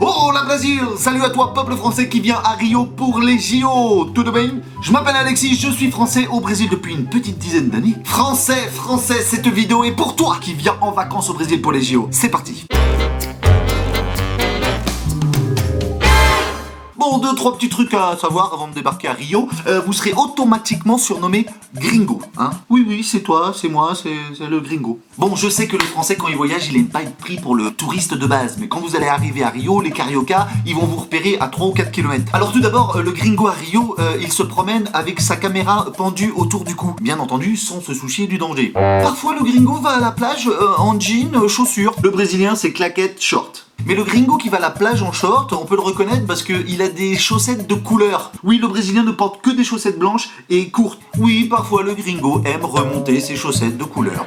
Oh la Brésil! Salut à toi peuple français qui vient à Rio pour les JO! Tout de même? Je m'appelle Alexis, je suis français au Brésil depuis une petite dizaine d'années. Français, cette vidéo est pour toi qui viens en vacances au Brésil pour les JO. C'est parti! Bon, 2-3 petits trucs à savoir avant de débarquer à Rio. Vous serez automatiquement surnommé Gringo, hein. Oui, c'est toi, c'est moi, c'est le Gringo. Bon, je sais que le français, quand il voyage, il aime pas être pris pour le touriste de base. Mais quand vous allez arriver à Rio, les cariocas, ils vont vous repérer à 3 ou 4 km. Alors tout d'abord, le Gringo à Rio, il se promène avec sa caméra pendue autour du cou. Bien entendu, sans se soucier du danger. Parfois, le Gringo va à la plage en jean, chaussures. Le Brésilien, c'est claquettes, short. Mais le Gringo qui va à la plage en short, on peut le reconnaître parce qu'il a des chaussettes de couleur. Oui, le Brésilien ne porte que des chaussettes blanches et courtes. Oui, parfois le Gringo aime remonter ses chaussettes de couleur.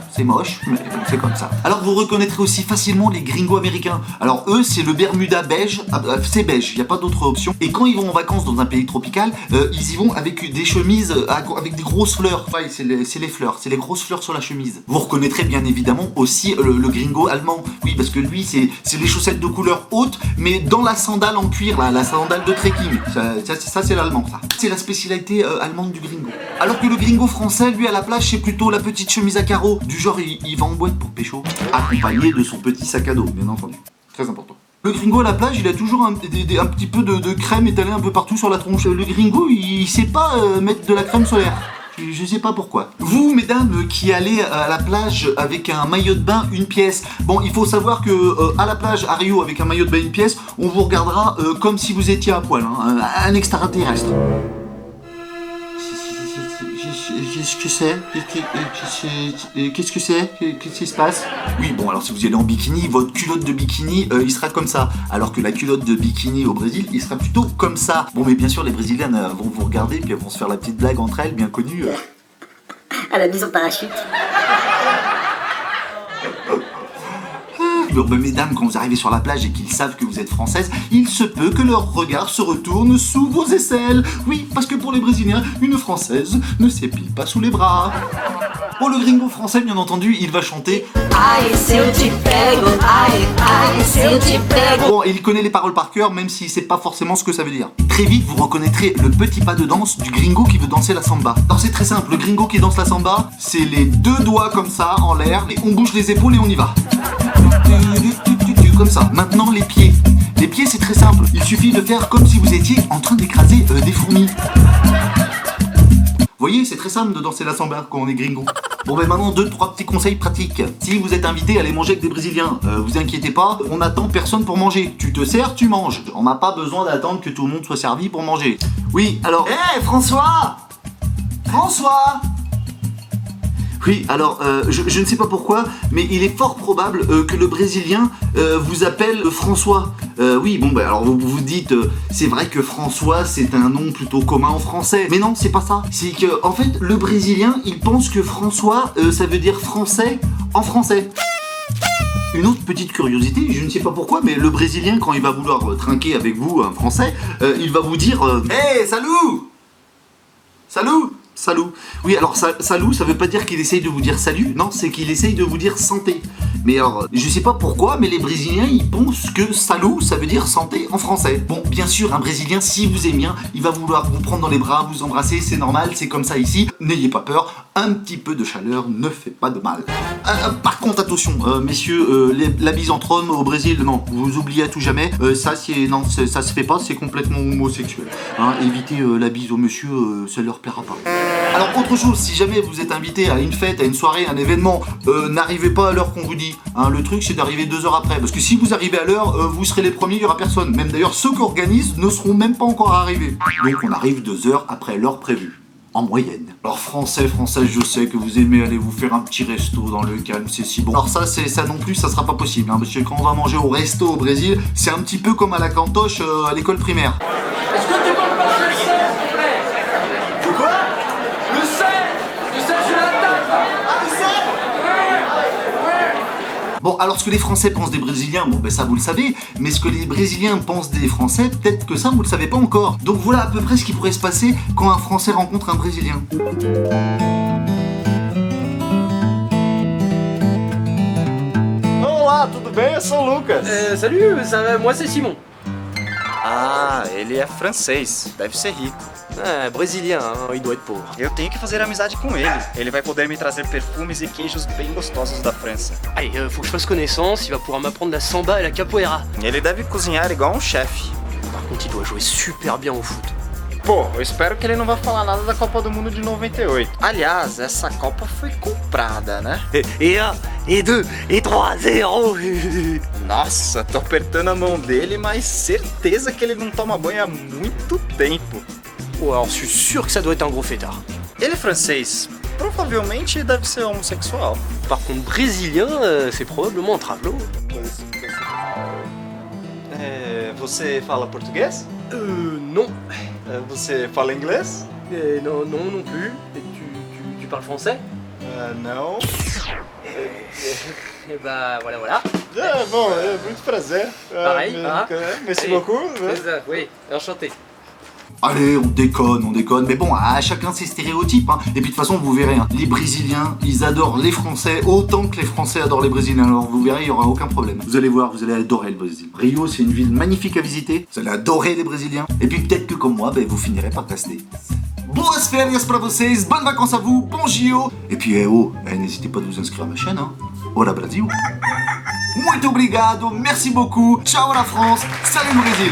C'est moche, mais c'est comme ça. Alors vous reconnaîtrez aussi facilement les gringos américains. Alors eux, c'est le Bermuda beige, c'est beige, il n'y a pas d'autre option. Et quand ils vont en vacances dans un pays tropical, ils y vont avec des chemises avec des grosses fleurs. Enfin, c'est les fleurs, c'est les grosses fleurs sur la chemise. Vous reconnaîtrez bien évidemment aussi le gringo allemand. Oui, parce que lui, c'est les chaussettes de couleur haute, mais dans la sandale en cuir, là, la sandale de trekking. Ça c'est l'allemand, ça. C'est la spécialité allemande du gringo. Alors que le gringo français, lui, à la plage, c'est plutôt la petite chemise à carreaux. Du genre, il va en boîte pour pécho, accompagné de son petit sac à dos, bien entendu. Très important. Le gringo à la plage, il a toujours un petit peu de crème étalée un peu partout sur la tronche. Le gringo, il sait pas mettre de la crème solaire. Je sais pas pourquoi. Vous, mesdames, qui allez à la plage avec un maillot de bain, une pièce. Bon, il faut savoir que à la plage, à Rio, avec un maillot de bain, une pièce, on vous regardera comme si vous étiez à poil, hein, un extraterrestre. Qu'est-ce que c'est? Qu'est-ce que c'est? Qu'est-ce qui se passe? Oui, bon, alors si vous y allez en bikini, votre culotte de bikini, il sera comme ça. Alors que la culotte de bikini au Brésil, il sera plutôt comme ça. Bon, mais bien sûr, les Brésiliennes vont vous regarder, puis elles vont se faire la petite blague entre elles, bien connue. À la mise en parachute. Mais mesdames, quand vous arrivez sur la plage et qu'ils savent que vous êtes française, il se peut que leur regard se retourne sous vos aisselles. Oui, parce que pour les Brésiliens, une Française ne s'épile pas sous les bras. Pour le gringo français, bien entendu, il va chanter Aïe, si eu te pego, aïe, si eu te pego. Bon, et il connaît les paroles par cœur, même s'il sait pas forcément ce que ça veut dire. Très vite, vous reconnaîtrez le petit pas de danse du gringo qui veut danser la samba. Alors c'est très simple, le gringo qui danse la samba, c'est les deux doigts comme ça, en l'air, et on bouge les épaules et on y va. Comme ça. Maintenant, les pieds. Les pieds, c'est très simple. Il suffit de faire comme si vous étiez en train d'écraser des fourmis. Vous voyez, c'est très simple de danser la samba quand on est gringo. Bon, ben maintenant, 2-3 petits conseils pratiques. Si vous êtes invité à aller manger avec des Brésiliens, vous inquiétez pas, on n'attend personne pour manger. Tu te sers, tu manges. On n'a pas besoin d'attendre que tout le monde soit servi pour manger. Oui, alors... Hé, François! Oui, alors, je ne sais pas pourquoi, mais il est fort probable que le Brésilien vous appelle François. Oui, bon, alors vous vous dites, c'est vrai que François, c'est un nom plutôt commun en français. Mais non, c'est pas ça. C'est que, en fait, le Brésilien, il pense que François, ça veut dire français en français. Une autre petite curiosité, je ne sais pas pourquoi, mais le Brésilien, quand il va vouloir trinquer avec vous, un français, il va vous dire Hey, salut! Salut. Oui, alors salut, ça veut pas dire qu'il essaye de vous dire salut, non, c'est qu'il essaye de vous dire santé. Mais alors, je sais pas pourquoi, mais les Brésiliens, ils pensent que salut, ça veut dire santé en français. Bon, bien sûr, un Brésilien, si vous aimez bien, il va vouloir vous prendre dans les bras, vous embrasser, c'est normal, c'est comme ça ici. N'ayez pas peur, un petit peu de chaleur ne fait pas de mal. Par contre, attention, messieurs, la bise entre hommes au Brésil, non, vous oubliez à tout jamais, ça se fait pas, c'est complètement homosexuel. Hein, évitez la bise aux monsieur, ça leur plaira pas. Alors autre chose, si jamais vous êtes invité à une fête, à une soirée, à un événement, n'arrivez pas à l'heure qu'on vous dit. Hein, le truc c'est d'arriver 2 heures après, parce que si vous arrivez à l'heure, vous serez les premiers, il n'y aura personne. Même d'ailleurs ceux qui organisent ne seront même pas encore arrivés. Donc on arrive 2 heures après l'heure prévue. En moyenne. Alors français, je sais que vous aimez aller vous faire un petit resto dans le calme, c'est si bon. Alors ça non plus, ça sera pas possible, hein, parce que quand on va manger au resto au Brésil, c'est un petit peu comme à la cantoche à l'école primaire. Est-ce que tu peux me passer le sel, s'il vous plaît? De quoi? Le sel sur la table. Ah, le sel? Bon, alors ce que les Français pensent des Brésiliens, bon ben ça vous le savez, mais ce que les Brésiliens pensent des Français, peut-être que ça vous le savez pas encore. Donc voilà à peu près ce qui pourrait se passer quand un Français rencontre un Brésilien. Olá, Olá, tudo bem? Eu sou o Lucas. Salut, moi c'est Simon. Ah, ele é francês. Deve ser rico. Ah, brésilien, hein, il doit être pauvre. Eu tenho que fazer amizade com ele. Ele vai poder me trazer perfumes e queijos bem gostosos da França. Allez, faut que je fasse connaissance, il va pouvoir m'apprendre la samba et la capoeira. Ele deve cozinhar igual um chefe. Par contre, il doit jouer super bien au foot. Pô, eu espero que ele não vá falar nada da Copa do Mundo de 98. Aliás, essa Copa foi comprada, né? Et 1, et 2, et 3, 0. Nossa, tô apertando a mão dele, mas certeza que ele não toma banho há muito tempo. Oh, alors je suis sûr que ça doit être un gros fêtard. Ele é francês. Provavelmente deve ser homossexual. Par contre, brésilien, c'est probablement un travelot. Você fala português? Non. Você fala inglês? Non, non plus. Et tu parles français? Não. Et bah voilà. Bom, muito prazer. Pareil, Merci Et- beaucoup. C'est ça, oui, enchanté. Allez, on déconne, mais bon, à chacun ses stéréotypes, hein. Et puis de toute façon, vous verrez, hein, les Brésiliens, ils adorent les Français autant que les Français adorent les Brésiliens. Alors vous verrez, il n'y aura aucun problème. Vous allez voir, vous allez adorer le Brésil. Rio, c'est une ville magnifique à visiter, vous allez adorer les Brésiliens. Et puis peut-être que comme moi, vous finirez par rester. Boas férias pra vocês, bonnes vacances à vous, bon JO. Et puis, n'hésitez pas à vous inscrire à ma chaîne, hein. Hola Brasil. Muito obrigado, merci beaucoup, ciao la France, salut le Brésil.